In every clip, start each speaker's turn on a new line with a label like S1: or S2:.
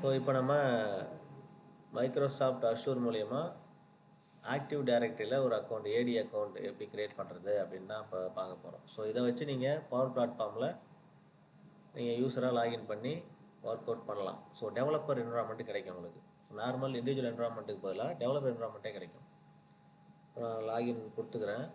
S1: So இப்போ நம்ம Microsoft Azure மூலயமா ஆக்டிவ் டைரக்டரியில் ஒரு அக்கௌண்ட் ஏடி அக்கௌண்ட் எப்படி க்ரியேட் பண்ணுறது அப்படின்னு தான் இப்போ பார்க்க போகிறோம். ஸோ இதை வச்சு நீங்கள் பவர் பிளாட்ஃபார்மில் நீங்கள் யூஸராக லாகின் பண்ணி ஒர்க் அவுட் பண்ணலாம். ஸோ டெவலப்பர் என்விரான்மெண்ட்டு கிடைக்கும் உங்களுக்கு. ஸோ நார்மல் இண்டிவிஜுவல் என்விரான்மெண்ட்டுக்கு பதிலாக டெவலப்பர் என்விரான்மெண்ட்டே கிடைக்கும். நான் லாகின் கொடுத்துக்கிறேன்.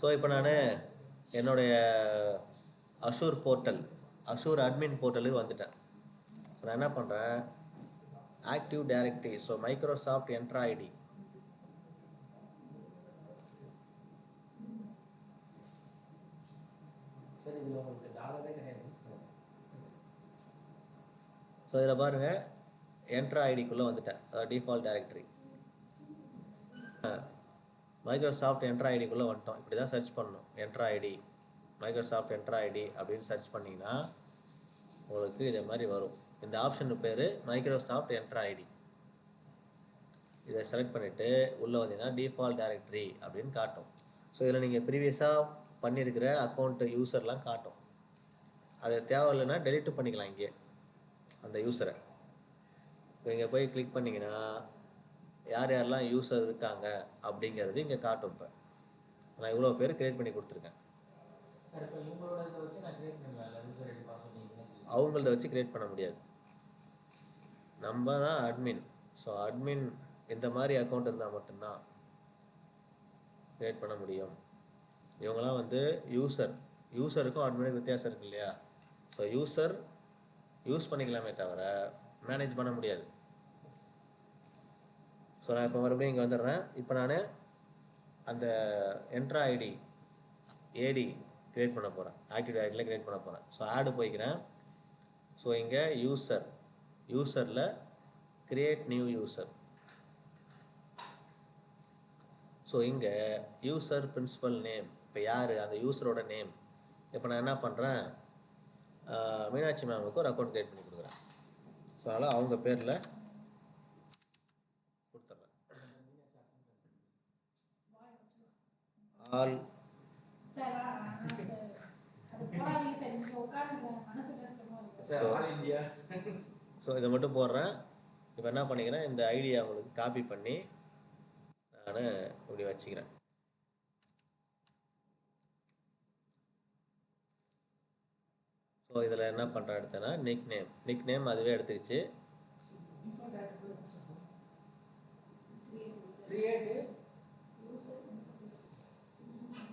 S1: ஸோ இப்போ நான் என்னுடைய அஷூர் போர்ட்டல் அஷூர் அட்மின் போர்ட்டலுக்கு வந்துட்டேன். ஸோ நான் என்ன பண்ணுறேன், active directory, so Microsoft Entra ID, so இதில் பாருங்கள் என்ட்ரா ஐடிக்குள்ளே வந்துட்டேன். டிஃபால்ட் டைரக்டரி மைக்ரோசாஃப்ட் என்ட்ரா ஐடிக்குள்ளே வந்துட்டோம். இப்படி தான் சர்ச் பண்ணணும். Entra ID, Microsoft Entra ID அப்படின்னு சர்ச் பண்ணிங்கன்னா உங்களுக்கு இதே மாதிரி வரும். இந்த ஆப்ஷன் பேர் மைக்ரோசாஃப்ட் என்ட்ரா ஐடி. இதை செலக்ட் பண்ணிவிட்டு உள்ளே வந்தீங்கன்னா டிஃபால்ட் டைரக்டரி அப்படின்னு காட்டும். ஸோ இதில் நீங்கள் ப்ரீவியஸாக பண்ணியிருக்கிற அக்கௌண்ட்டு யூஸர்லாம் காட்டும். அது தேவையில்லைன்னா டெலிட் பண்ணிக்கலாம் இங்கே அந்த யூஸரை. இப்போ இங்கே போய் கிளிக் பண்ணிங்கன்னா யார் யாரெல்லாம் யூஸர் இருக்காங்க அப்படிங்கிறது இங்கே காட்டும். இப்போ நான் இவ்வளோ பேர் க்ரியேட் பண்ணி கொடுத்துருக்கேன். அவங்கள்ட்ட வச்சு க்ரியேட் பண்ண முடியாது. நம்ம தான் அட்மின். ஸோ அட்மின் இந்த மாதிரி அக்கௌண்ட் இருந்தால் மட்டும்தான் க்ரியேட் பண்ண முடியும். இவங்களாம் வந்து யூஸருக்கும் அட்மினுக்கும் வித்தியாசம் இருக்கு இல்லையா? ஸோ யூஸர் யூஸ் பண்ணிக்கலாமே தவிர மேனேஜ் பண்ண முடியாது. ஸோ நான் இப்போ மறுபடியும் இங்கே வந்துடுறேன். இப்போ நான் அந்த என்ட்ரா ஐடி ஏடி க்ரியேட் பண்ண போகிறேன். ஆக்டிவ் டைரக்டரியில் க்ரியேட் பண்ண போகிறேன். ஸோ ஆடு போய்க்கிறேன். ஸோ இங்கே யூஸரில் க்ரியேட் நியூ யூஸர். ஸோ இங்கே யூஸர் பிரின்சிபல் நேம், இப்போ யார் அந்த யூஸரோட நேம். இப்போ நான் என்ன பண்ணுறேன், மீனாட்சி மேமுக்கு ஒரு அக்கௌண்ட் க்ரியேட் பண்ணி கொடுக்குறேன். ஸோ அதனால் அவங்க பேரில் கொடுத்துட்றேன். ஆல் ஸோ இதை மட்டும் போடுறேன். இப்போ என்ன பண்ணிக்கிறேன், இந்த ஐடியா அவங்களுக்கு காப்பி பண்ணி நான் இப்படி வச்சுக்கிறேன். ஸோ இதில் என்ன பண்ணுறேன் எடுத்தேன்னா நிக் நேம் அதுவே எடுத்துக்கிச்சு.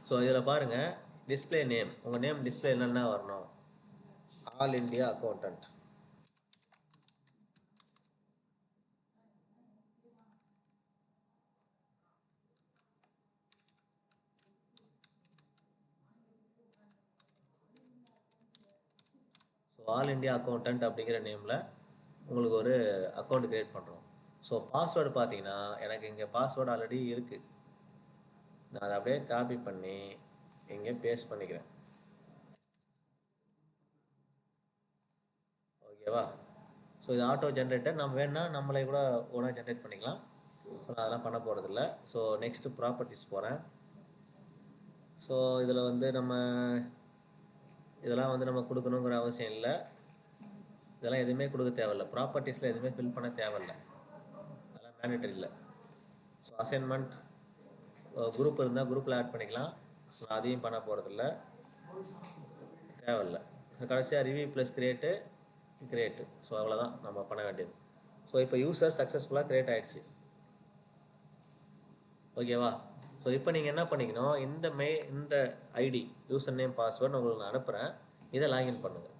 S1: ஸோ இதில் பாருங்கள் டிஸ்பிளே நேம், உங்கள் நேம் டிஸ்பிளே என்னென்னா வரணும், all India accountant. So all India accountant அப்படிங்கிற நேமில் உங்களுக்கு ஒரு அக்கௌண்ட் க்ரியேட் பண்ணுறோம். ஸோ பாஸ்வேர்டு பார்த்தீங்கன்னா எனக்கு இங்கே பாஸ்வேர்டு ஆல்ரெடி இருக்குது. நான் அதை அப்படியே காப்பி பண்ணி இங்கே பேஸ்ட் பண்ணிக்கிறேன். ஓகேவா? ஸோ இது ஆட்டோ ஜென்ரேட்டர். நம்ம வேணுன்னா நம்மளே கூட ஓனாக ஜென்ரேட் பண்ணிக்கலாம். நான் அதெல்லாம் பண்ண போகிறதில்ல. ஸோ நெக்ஸ்ட்டு ப்ராப்பர்ட்டிஸ் போகிறேன். ஸோ இதில் வந்து இதெல்லாம் வந்து நம்ம கொடுக்கணுங்கிற அவசியம் இல்லை. இதெல்லாம் எதுவுமே கொடுக்க தேவையில்லை. ப்ராப்பர்ட்டிஸில் எதுவுமே ஃபில் பண்ண தேவையில்லை. அதெல்லாம் மேண்டேட்டரி இல்லை. ஸோ அசைன்மெண்ட் குரூப் இருந்தால் குரூப்பில் ஆட் பண்ணிக்கலாம். ஸோ அதையும் பண்ண போகிறதில்ல, தேவையில்லை. ஸோ கடைசியாக ரிவ்யூ ப்ளஸ் கிரியேட்டு. ஸோ அவ்வளோதான் நம்ம பண்ண வேண்டியது. ஸோ இப்போ யூஸர் சக்ஸஸ்ஃபுல்லாக க்ரியேட் ஆகிடுச்சு. ஓகேவா? ஸோ இப்போ நீங்கள் என்ன பண்ணிக்கணும், இந்த ஐடி யூசர் நேம் பாஸ்வேர்டு உங்களுக்கு நான் அனுப்புகிறேன். இதை லாகின் பண்ணுங்கள்.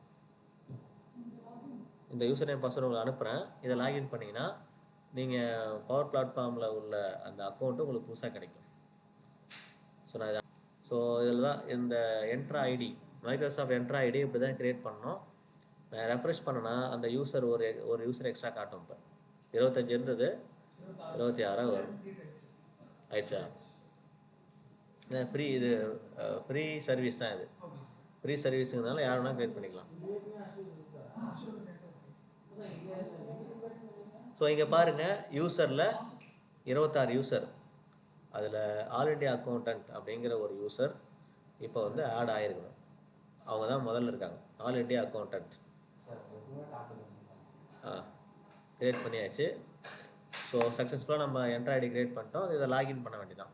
S1: இந்த யூசர் நேம் பாஸ்வேர்டு உங்களுக்கு அனுப்புகிறேன். இதை லாகின் பண்ணிங்கன்னா நீங்கள் பவர் பிளாட்ஃபார்மில் உள்ள அந்த அக்கௌண்ட்டு உங்களுக்கு புதுசாக கிடைக்கும். ஸோ இதில் தான் இந்த என்ட்ரா ஐடி, மைக்ரோசாஃப்ட் என்ட்ரா ஐடி இப்படி தான் க்ரியேட் பண்ணணும். நான் ரெஃப்ரெஷ் பண்ணேன்னா அந்த யூசர் ஒரு யூசர் எக்ஸ்ட்ரா காட்டும். இப்போ 25 இருந்தது, 26 வரும். ஆயிடுச்சா? இது ஃப்ரீ சர்வீஸ் தான். இது ஃப்ரீ சர்வீஸுங்கிறதுனால யார் வேணால் க்ரியேட் பண்ணிக்கலாம். ஸோ இங்கே பாருங்கள், யூசரில் 26 யூசர், அதில் ஆல் இண்டியா அக்கௌண்டன்ட் அப்படிங்கிற ஒரு யூசர் இப்போ வந்து ஆட் ஆகிருக்கணும். அவங்க தான் முதல்ல இருக்காங்க, ஆல் இண்டியா அக்கௌண்டன்ட். கிரியேட் பண்ணியாச்சு. ஸோ சக்ஸஸ்ஃபுல்லாக நம்ம என்ட்ரு ஐடி கிரியேட் பண்ணிட்டோம். இதை லாகின் பண்ண வேண்டியதான்.